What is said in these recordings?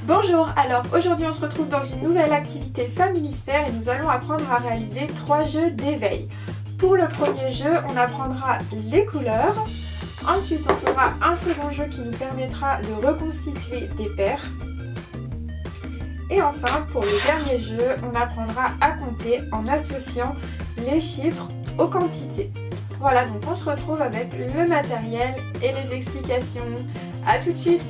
Bonjour, alors aujourd'hui on se retrouve dans une nouvelle activité Familisphère et nous allons apprendre à réaliser 3 jeux d'éveil. Pour le premier jeu, on apprendra les couleurs. Ensuite, on fera un second jeu qui nous permettra de reconstituer des paires. Et enfin, pour le dernier jeu, on apprendra à compter en associant les chiffres aux quantités. Voilà, donc on se retrouve avec le matériel et les explications. A tout de suite!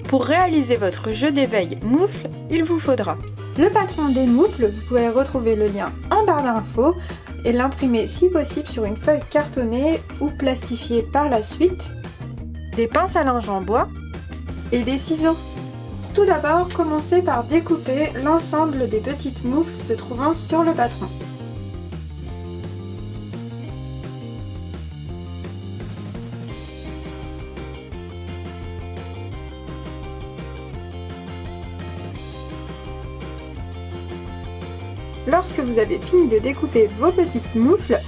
Pour réaliser votre jeu d'éveil moufle, il vous faudra le patron des moufles, vous pouvez retrouver le lien en barre d'infos et l'imprimer si possible sur une feuille cartonnée ou plastifiée par la suite, des pinces à linge en bois et des ciseaux. Tout d'abord, commencez par découper l'ensemble des petites moufles se trouvant sur le patron. Lorsque vous avez fini de découper vos petites moufles,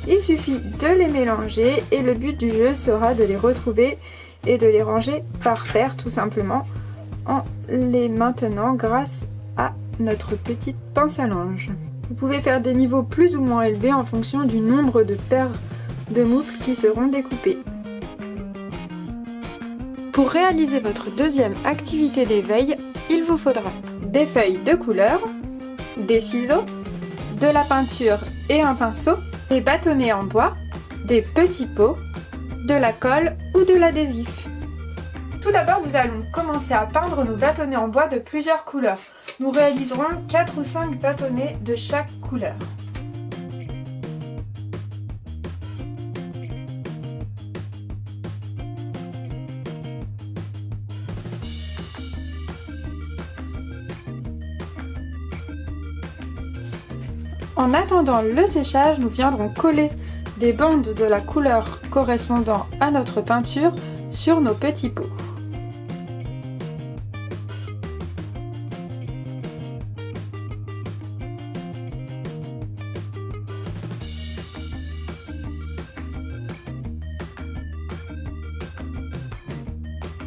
il suffit de les mélanger et le but du jeu sera de les retrouver et de les ranger par paire tout simplement en les maintenant grâce à notre petite pince à linge. Vous pouvez faire des niveaux plus ou moins élevés en fonction du nombre de paires de moufles qui seront découpées. Pour réaliser votre deuxième activité d'éveil, il vous faudra des feuilles de couleur, des ciseaux, de la peinture et un pinceau, des bâtonnets en bois, des petits pots, de la colle ou de l'adhésif. Tout d'abord, nous allons commencer à peindre nos bâtonnets en bois de plusieurs couleurs. Nous réaliserons 4 ou 5 bâtonnets de chaque couleur. En attendant le séchage, nous viendrons coller des bandes de la couleur correspondant à notre peinture sur nos petits pots.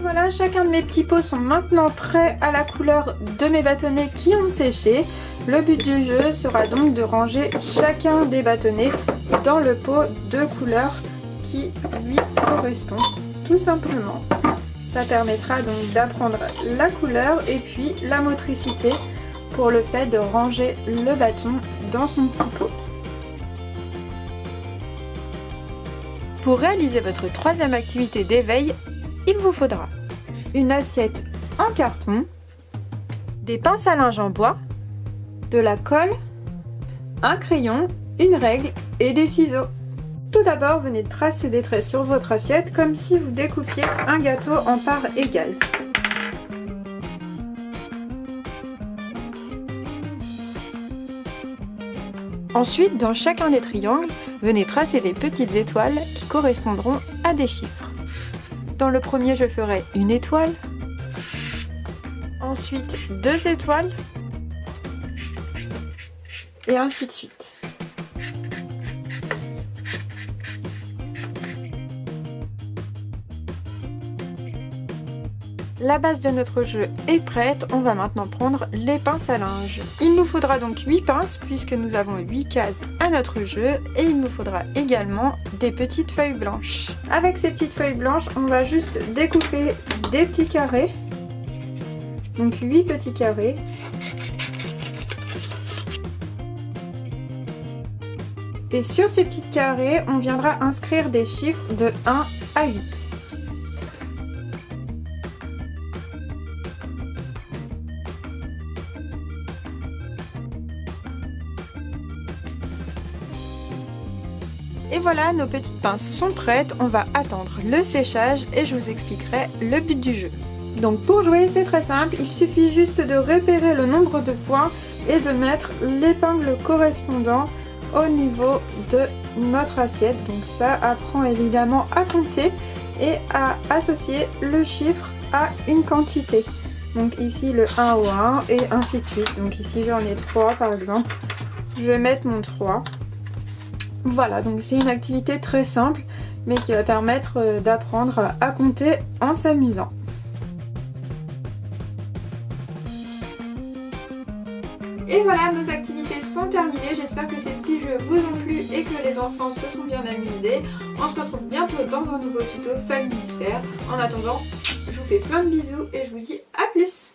Voilà, chacun de mes petits pots sont maintenant prêts à la couleur de mes bâtonnets qui ont séché. Le but du jeu sera donc de ranger chacun des bâtonnets dans le pot de couleur qui lui correspond, tout simplement. Ça permettra donc d'apprendre la couleur et puis la motricité pour le fait de ranger le bâton dans son petit pot. Pour réaliser votre troisième activité d'éveil, il vous faudra une assiette en carton, des pinces à linge en bois, de la colle, un crayon, une règle et des ciseaux. Tout d'abord, venez tracer des traits sur votre assiette comme si vous découpiez un gâteau en parts égales. Ensuite, dans chacun des triangles, venez tracer des petites étoiles qui correspondront à des chiffres. Dans le premier, je ferai une étoile, ensuite 2 étoiles, et ainsi de suite. La base de notre jeu est prête, on va maintenant prendre les pinces à linge. Il nous faudra donc 8 pinces puisque nous avons 8 cases à notre jeu et il nous faudra également des petites feuilles blanches. Avec ces petites feuilles blanches, on va juste découper des petits carrés, donc 8 petits carrés. Et sur ces petits carrés, on viendra inscrire des chiffres de 1 à 8. Et voilà, nos petites pinces sont prêtes, on va attendre le séchage et je vous expliquerai le but du jeu. Donc pour jouer, c'est très simple, il suffit juste de repérer le nombre de points et de mettre l'épingle correspondant au niveau de notre assiette. Donc ça apprend évidemment à compter et à associer le chiffre à une quantité. Donc ici le 1 au 1 et ainsi de suite. Donc ici j'en ai 3 par exemple. Je vais mettre mon 3. Voilà, donc c'est une activité très simple mais qui va permettre d'apprendre à compter en s'amusant. Et voilà, nos activités sont terminées. J'espère que ces petits jeux vous ont plu et que les enfants se sont bien amusés. On se retrouve bientôt dans un nouveau tuto Familisphère. En attendant, je vous fais plein de bisous et je vous dis à plus.